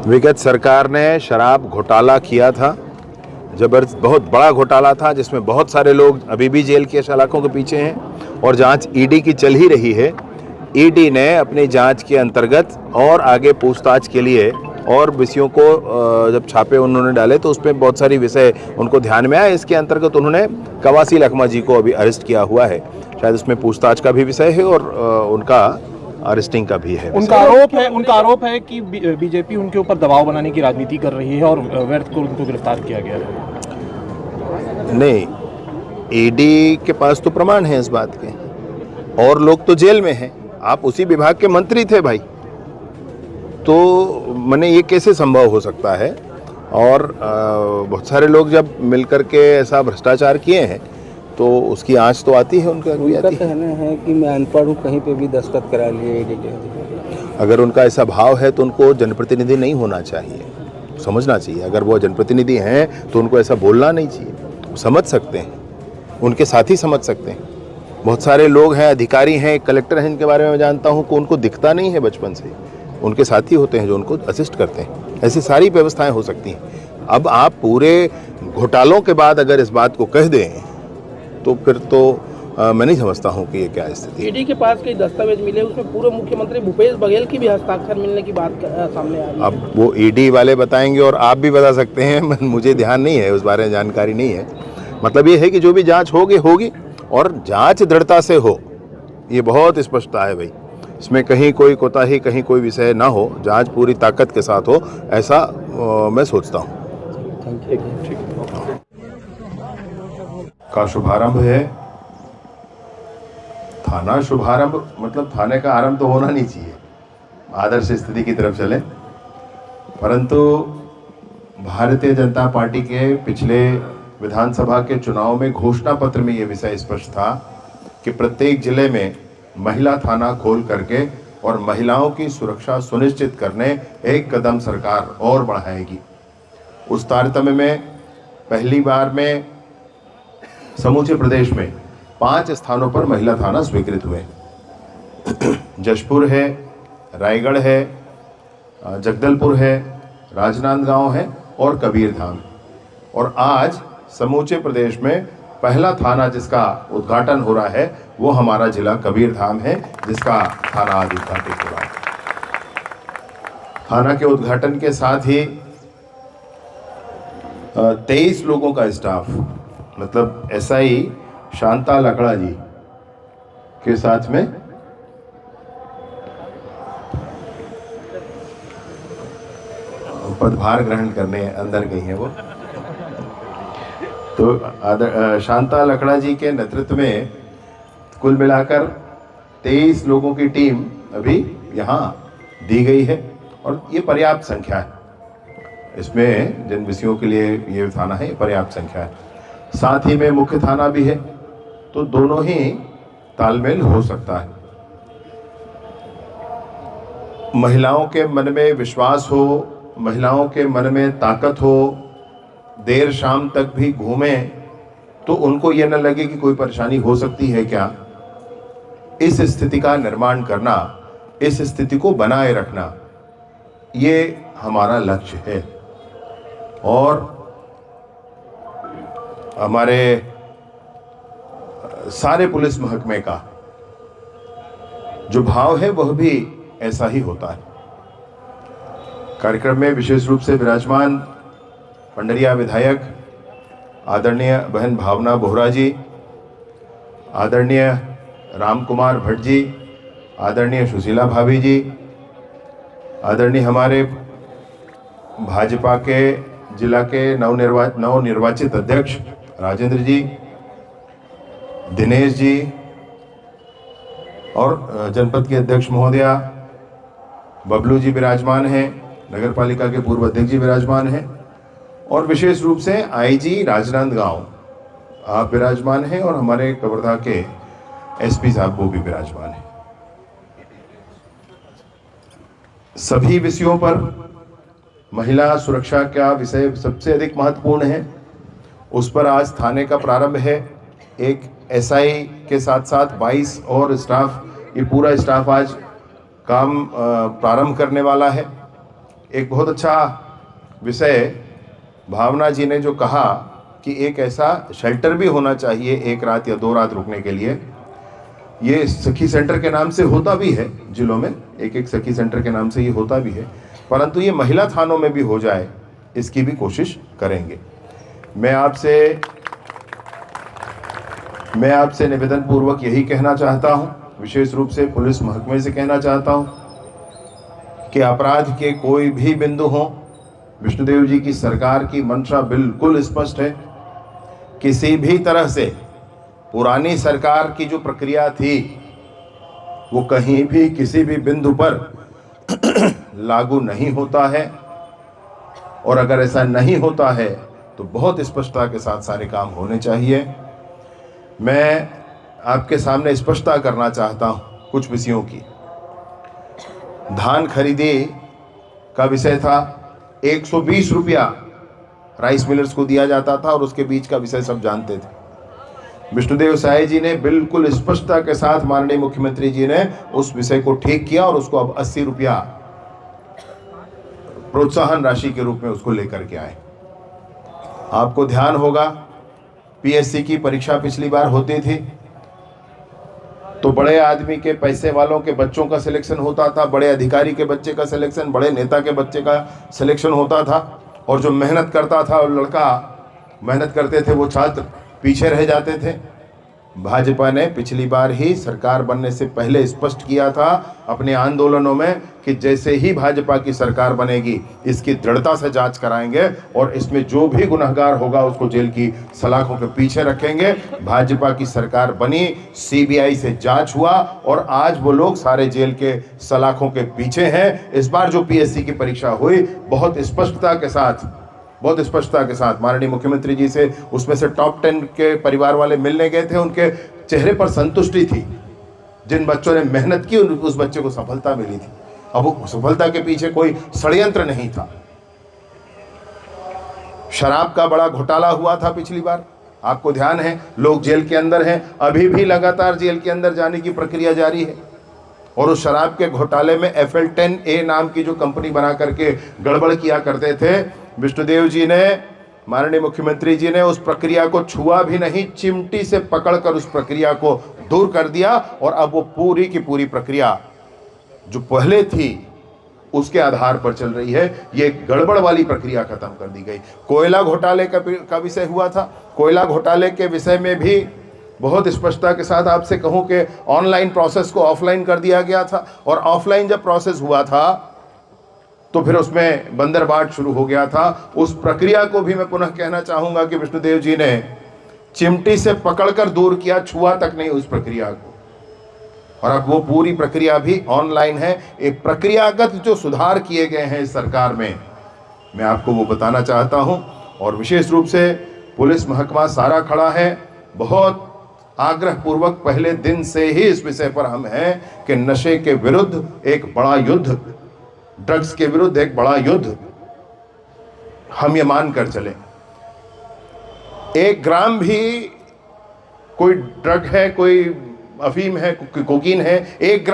विगत सरकार ने शराब घोटाला किया था, जबरदस्त बहुत बड़ा घोटाला था, जिसमें बहुत सारे लोग अभी भी जेल की सलाखों के पीछे हैं और जांच ईडी की चल ही रही है। ईडी ने अपनी जांच के अंतर्गत और आगे पूछताछ के लिए और विषयों को जब छापे उन्होंने डाले तो उसमें बहुत सारी विषय उनको ध्यान में आए। इसके अंतर्गत उन्होंने कवासी लखमा जी को अभी अरेस्ट किया हुआ है। शायद उसमें पूछताछ का भी विषय है और उनका अरेस्टिंग का भी है। उनका आरोप है कि बीजेपी उनके ऊपर दबाव बनाने की राजनीति कर रही है और व्यर्थ को उनको गिरफ्तार किया गया है। नहीं, ईडी के पास तो प्रमाण है इस बात के, और लोग तो जेल में हैं। आप उसी विभाग के मंत्री थे भाई, तो मैंने ये कैसे संभव हो सकता है? और बहुत सारे लोग जब मिलकर के ऐसा भ्रष्टाचार किए हैं तो उसकी आंच तो आती है, उनका कहना है कि मैं अनपढ़ हूँ, कहीं पे भी दस्तखत करा लिए। अगर उनका ऐसा भाव है तो उनको जनप्रतिनिधि नहीं होना चाहिए, समझना चाहिए। अगर वो जनप्रतिनिधि हैं तो उनको ऐसा बोलना नहीं चाहिए। समझ सकते हैं, उनके साथी समझ सकते हैं। बहुत सारे लोग हैं, अधिकारी हैं, कलेक्टर हैं, इनके बारे में मैं जानता हूँ कि उनको दिखता नहीं है बचपन से। उनके साथी होते हैं जो उनको असिस्ट करते हैं। ऐसी सारी व्यवस्थाएं हो सकती हैं। अब आप पूरे घोटालों के बाद अगर इस बात को कह दें तो फिर तो मैं नहीं समझता हूँ कि ये क्या स्थिति है। ईडी के पास कई दस्तावेज मिले, उसमें पूर्व मुख्यमंत्री भूपेश बघेल की भी हस्ताक्षर मिलने की बात सामने आ रही है। अब वो ईडी वाले बताएंगे और आप भी बता सकते हैं, मुझे ध्यान नहीं है, उस बारे में जानकारी नहीं है। मतलब ये है कि जो भी जांच होगी और जांच दृढ़ता से हो, ये बहुत स्पष्टता है भाई। इसमें कहीं कोई कोताही, कहीं कोई विषय ना हो, जांच पूरी ताकत के साथ हो, ऐसा मैं सोचता हूँ। का शुभारंभ है थाना। शुभारंभ मतलब थाने का आरंभ तो होना नहीं चाहिए, आदर्श स्थिति की तरफ चले। परंतु भारतीय जनता पार्टी के पिछले विधानसभा के चुनाव में घोषणा पत्र में यह विषय स्पष्ट था कि प्रत्येक जिले में महिला थाना खोल करके और महिलाओं की सुरक्षा सुनिश्चित करने एक कदम सरकार और बढ़ाएगी। उस तारतम्य में पहली बार में समूचे प्रदेश में 5 स्थानों पर महिला थाना स्वीकृत हुए। जशपुर है, रायगढ़ है, जगदलपुर है, राजनांदगांव है और कबीरधाम। और आज समूचे प्रदेश में पहला थाना जिसका उद्घाटन हो रहा है वो हमारा जिला कबीरधाम है, जिसका थाना आज उद्घाटित हो रहा है। थाना के उद्घाटन के साथ ही 23 लोगों का स्टाफ, मतलब एसआई शांता लकड़ा जी के साथ में पदभार ग्रहण करने अंदर गई हैं वो। तो शांता लकड़ा जी के नेतृत्व में कुल मिलाकर 23 लोगों की टीम अभी यहाँ दी गई है और ये पर्याप्त संख्या है। इसमें जिन विषयों के लिए ये थाना है, पर्याप्त संख्या है। साथ ही में मुख्य थाना भी है, तो दोनों ही तालमेल हो सकता है। महिलाओं के मन में विश्वास हो, महिलाओं के मन में ताकत हो, देर शाम तक भी घूमें तो उनको ये न लगे कि कोई परेशानी हो सकती है क्या। इस स्थिति का निर्माण करना, इस स्थिति को बनाए रखना, ये हमारा लक्ष्य है। और हमारे सारे पुलिस महकमे का जो भाव है वह भी ऐसा ही होता है। कार्यक्रम में विशेष रूप से विराजमान पंडरिया विधायक आदरणीय बहन भावना बोहरा जी, आदरणीय राम कुमार भट्ट जी, आदरणीय सुशीला भाभी जी, आदरणीय हमारे भाजपा के जिला के नवनिर्वाचित अध्यक्ष राजेंद्र जी, दिनेश जी और जनपद के अध्यक्ष महोदया बबलू जी विराजमान हैं, नगर पालिका के पूर्व अध्यक्ष जी विराजमान हैं और विशेष रूप से आईजी राजनांदगांव आप विराजमान हैं और हमारे कवर्धा के एसपी साहब वो भी विराजमान हैं। सभी विषयों पर महिला सुरक्षा का विषय सबसे अधिक महत्वपूर्ण है, उस पर आज थाने का प्रारंभ है। एक एसआई के साथ साथ 22 और स्टाफ, ये पूरा स्टाफ आज काम प्रारंभ करने वाला है। एक बहुत अच्छा विषय भावना जी ने जो कहा कि एक ऐसा शेल्टर भी होना चाहिए 1 रात या 2 रात रुकने के लिए। ये सखी सेंटर के नाम से होता भी है, जिलों में एक सखी सेंटर के नाम से ये होता भी है, परंतु ये महिला थानों में भी हो जाए, इसकी भी कोशिश करेंगे। मैं आपसे निवेदन पूर्वक यही कहना चाहता हूँ, विशेष रूप से पुलिस महकमे से कहना चाहता हूँ कि अपराध के कोई भी बिंदु हो, विष्णुदेव जी की सरकार की मंशा बिल्कुल स्पष्ट है। किसी भी तरह से पुरानी सरकार की जो प्रक्रिया थी वो कहीं भी किसी भी बिंदु पर लागू नहीं होता है, और अगर ऐसा नहीं होता है तो बहुत स्पष्टता के साथ सारे काम होने चाहिए। मैं आपके सामने स्पष्टता करना चाहता हूं कुछ विषयों की। धान खरीदी का विषय था, 120 रुपया राइस मिलर्स को दिया जाता था और उसके बीच का विषय सब जानते थे। विष्णुदेव साय जी ने बिल्कुल स्पष्टता के साथ, माननीय मुख्यमंत्री जी ने उस विषय को ठीक किया और उसको अब 80 रुपया प्रोत्साहन राशि के रूप में उसको लेकर के आए। आपको ध्यान होगा पीएससी की परीक्षा पिछली बार होती थी तो बड़े आदमी के, पैसे वालों के बच्चों का सिलेक्शन होता था, बड़े अधिकारी के बच्चे का सिलेक्शन, बड़े नेता के बच्चे का सिलेक्शन होता था, और जो मेहनत करता था और लड़का मेहनत करते थे वो छात्र पीछे रह जाते थे। भाजपा ने पिछली बार ही सरकार बनने से पहले स्पष्ट किया था अपने आंदोलनों में कि जैसे ही भाजपा की सरकार बनेगी इसकी दृढ़ता से जांच कराएंगे और इसमें जो भी गुनहगार होगा उसको जेल की सलाखों के पीछे रखेंगे। भाजपा की सरकार बनी, सीबीआई से जांच हुआ और आज वो लोग सारे जेल के सलाखों के पीछे हैं। इस बार जो पीएससी की परीक्षा हुई बहुत स्पष्टता के साथ माननीय मुख्यमंत्री जी से उसमें से टॉप 10 के परिवार वाले मिलने गए थे, उनके चेहरे पर संतुष्टि थी। जिन बच्चों ने मेहनत की उस बच्चे को सफलता मिली थी। अब वो सफलता के पीछे कोई षड्यंत्र नहीं था। शराब का बड़ा घोटाला हुआ था पिछली बार, आपको ध्यान है, लोग जेल के अंदर हैं, अभी भी लगातार जेल के अंदर जाने की प्रक्रिया जारी है। और उस शराब के घोटाले में FL10A नाम की जो कंपनी बना करके गड़बड़ किया करते थे, विष्णुदेव जी ने, माननीय मुख्यमंत्री जी ने उस प्रक्रिया को छुआ भी नहीं, चिमटी से पकड़कर उस प्रक्रिया को दूर कर दिया। और अब वो पूरी की पूरी प्रक्रिया जो पहले थी उसके आधार पर चल रही है। ये गड़बड़ वाली प्रक्रिया खत्म कर दी गई। कोयला घोटाले का विषय हुआ था, कोयला घोटाले के विषय में भी बहुत स्पष्टता के साथ आपसे कहूं कि ऑनलाइन प्रोसेस को ऑफलाइन कर दिया गया था, और ऑफलाइन जब प्रोसेस हुआ था तो फिर उसमें बंदरबाट शुरू हो गया था। उस प्रक्रिया को भी मैं पुनः कहना चाहूंगा कि विष्णुदेव जी ने चिमटी से पकड़कर दूर किया, छुआ तक नहीं उस प्रक्रिया को, और अब वो पूरी प्रक्रिया भी ऑनलाइन है। एक प्रक्रियागत जो सुधार किए गए हैं इस सरकार में, मैं आपको वो बताना चाहता हूं। और विशेष रूप से पुलिस महकमा सारा खड़ा है। बहुत आग्रह पूर्वक पहले दिन से ही इस विषय पर हम हैं कि नशे के विरुद्ध एक बड़ा युद्ध, ड्रग्स के विरुद्ध एक बड़ा युद्ध हम ये मान कर चले। 1 ग्राम भी कोई ड्रग है, कोई अफीम है, कोकीन है, 1 ग्राम